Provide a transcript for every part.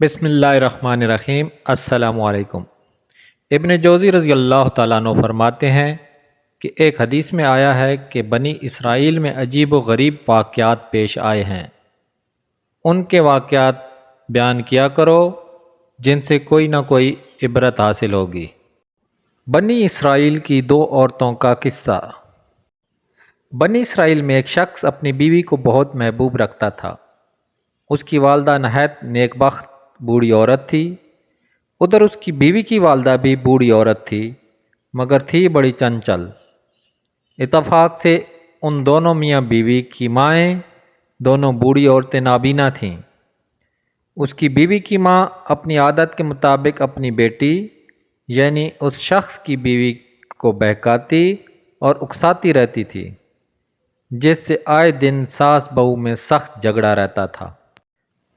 بسم اللہ الرحمن الرحیم۔ السلام علیکم۔ ابن جوزی رضی اللہ تعالیٰ عنہ فرماتے ہیں کہ ایک حدیث میں آیا ہے کہ بنی اسرائیل میں عجیب و غریب واقعات پیش آئے ہیں، ان کے واقعات بیان کیا کرو جن سے کوئی نہ کوئی عبرت حاصل ہوگی۔ بنی اسرائیل کی دو عورتوں کا قصہ۔ بنی اسرائیل میں ایک شخص اپنی بیوی کو بہت محبوب رکھتا تھا۔ اس کی والدہ نہایت نیک بخت بوڑھی عورت تھی۔ ادھر اس کی بیوی کی والدہ بھی بوڑھی عورت تھی، مگر تھی بڑی چنچل۔ اتفاق سے ان دونوں میاں بیوی کی مائیں دونوں بوڑھی عورتیں نابینا تھیں۔ اس کی بیوی کی ماں اپنی عادت کے مطابق اپنی بیٹی یعنی اس شخص کی بیوی کو بہکاتی اور اکساتی رہتی تھی، جس سے آئے دن ساس بہو میں سخت جھگڑا رہتا تھا۔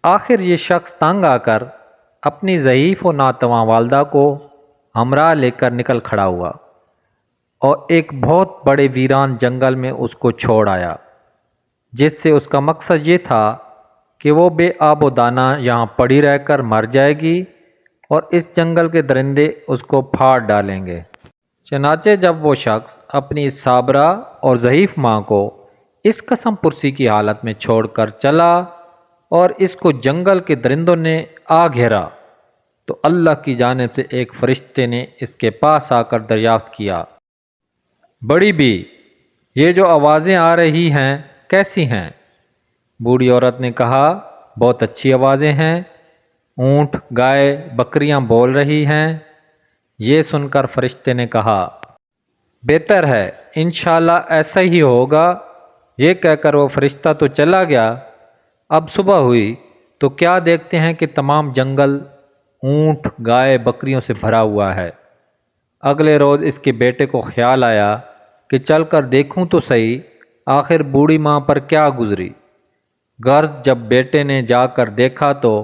آخر یہ شخص تنگ آ کر اپنی ضعیف و ناتواں والدہ کو ہمراہ لے کر نکل کھڑا ہوا اور ایک بہت بڑے ویران جنگل میں اس کو چھوڑ آیا، جس سے اس کا مقصد یہ تھا کہ وہ بے آب و دانہ یہاں پڑی رہ کر مر جائے گی اور اس جنگل کے درندے اس کو پھاڑ ڈالیں گے۔ چنانچہ جب وہ شخص اپنی اس صابرہ اور ضعیف ماں کو اس قسم پرسی کی حالت میں چھوڑ کر چلا اور اس کو جنگل کے درندوں نے آ گھیرا، تو اللہ کی جانب سے ایک فرشتے نے اس کے پاس آ کر دریافت کیا، بڑی بی، یہ جو آوازیں آ رہی ہیں کیسی ہیں؟ بوڑھی عورت نے کہا، بہت اچھی آوازیں ہیں، اونٹ، گائے، بکریاں بول رہی ہیں۔ یہ سن کر فرشتے نے کہا، بہتر ہے، انشاءاللہ ایسا ہی ہوگا۔ یہ کہہ کر وہ فرشتہ تو چلا گیا۔ اب صبح ہوئی تو کیا دیکھتے ہیں کہ تمام جنگل اونٹ، گائے، بکریوں سے بھرا ہوا ہے۔ اگلے روز اس کے بیٹے کو خیال آیا کہ چل کر دیکھوں تو صحیح آخر بوڑھی ماں پر کیا گزری۔ غرض جب بیٹے نے جا کر دیکھا تو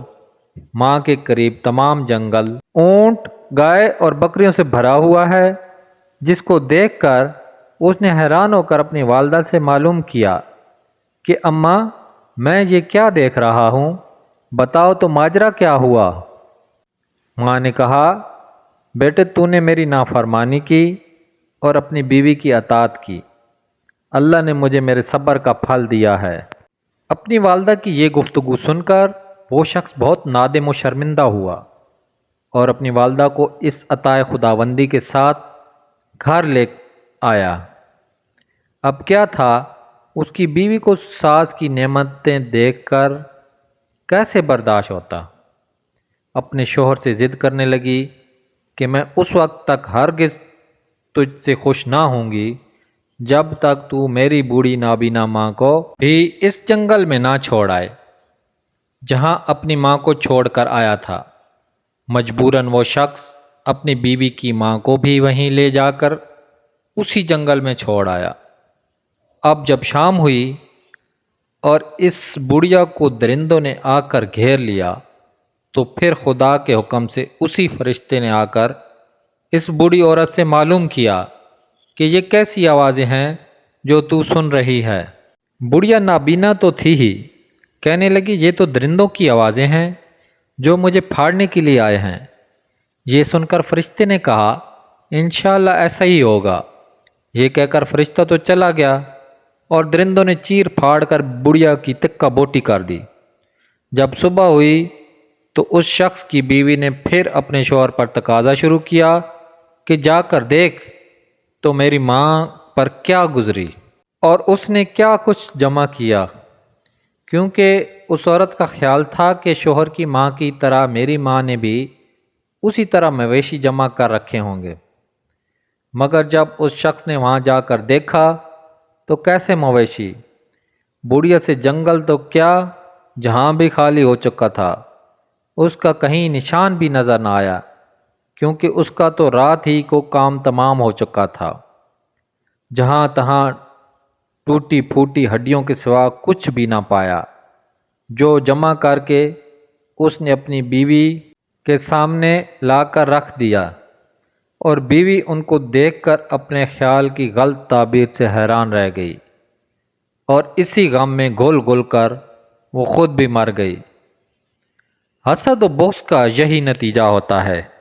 ماں کے قریب تمام جنگل اونٹ، گائے اور بکریوں سے بھرا ہوا ہے، جس کو دیکھ کر اس نے حیران ہو کر اپنی والدہ سے معلوم کیا کہ اماں، میں یہ کیا دیکھ رہا ہوں، بتاؤ تو ماجرا کیا ہوا؟ ماں نے کہا، بیٹے تو نے میری نافرمانی کی اور اپنی بیوی کی اطاعت کی، اللہ نے مجھے میرے صبر کا پھل دیا ہے۔ اپنی والدہ کی یہ گفتگو سن کر وہ شخص بہت نادم و شرمندہ ہوا اور اپنی والدہ کو اس عطائے خداوندی کے ساتھ گھر لے آیا۔ اب کیا تھا، اس کی بیوی کو ساس کی نعمتیں دیکھ کر کیسے برداشت ہوتا۔ اپنے شوہر سے ضد کرنے لگی کہ میں اس وقت تک ہرگز تجھ سے خوش نہ ہوں گی جب تک تو میری بوڑھی نابینا ماں کو بھی اس جنگل میں نہ چھوڑ آئے جہاں اپنی ماں کو چھوڑ کر آیا تھا۔ مجبوراً وہ شخص اپنی بیوی کی ماں کو بھی وہیں لے جا کر اسی جنگل میں چھوڑ آیا۔ اب جب شام ہوئی اور اس بڑھیا کو درندوں نے آ کر گھیر لیا، تو پھر خدا کے حکم سے اسی فرشتے نے آ کر اس بوڑھی عورت سے معلوم کیا کہ یہ کیسی آوازیں ہیں جو تو سن رہی ہے۔ بڑھیا نابینا تو تھی ہی، کہنے لگی، یہ تو درندوں کی آوازیں ہیں جو مجھے پھاڑنے کے لیے آئے ہیں۔ یہ سن کر فرشتے نے کہا، انشاءاللہ ایسا ہی ہوگا۔ یہ کہہ کر فرشتہ تو چلا گیا اور درندوں نے چیر پھاڑ کر بڑھیا کی تکہ بوٹی کر دی۔ جب صبح ہوئی تو اس شخص کی بیوی نے پھر اپنے شوہر پر تقاضا شروع کیا کہ جا کر دیکھ تو میری ماں پر کیا گزری اور اس نے کیا کچھ جمع کیا، کیونکہ اس عورت کا خیال تھا کہ شوہر کی ماں کی طرح میری ماں نے بھی اسی طرح مویشی جمع کر رکھے ہوں گے۔ مگر جب اس شخص نے وہاں جا کر دیکھا تو کیسے مویشی، بڑھیا سے جنگل تو کیا جہاں بھی خالی ہو چکا تھا، اس کا کہیں نشان بھی نظر نہ آیا، کیونکہ اس کا تو رات ہی کو کام تمام ہو چکا تھا۔ جہاں تہاں ٹوٹی پھوٹی ہڈیوں کے سوا کچھ بھی نہ پایا، جو جمع کر کے اس نے اپنی بیوی کے سامنے لا کر رکھ دیا، اور بیوی ان کو دیکھ کر اپنے خیال کی غلط تعبیر سے حیران رہ گئی اور اسی غم میں گھل گھل کر وہ خود بھی مر گئی۔ حسد و بغض کا یہی نتیجہ ہوتا ہے۔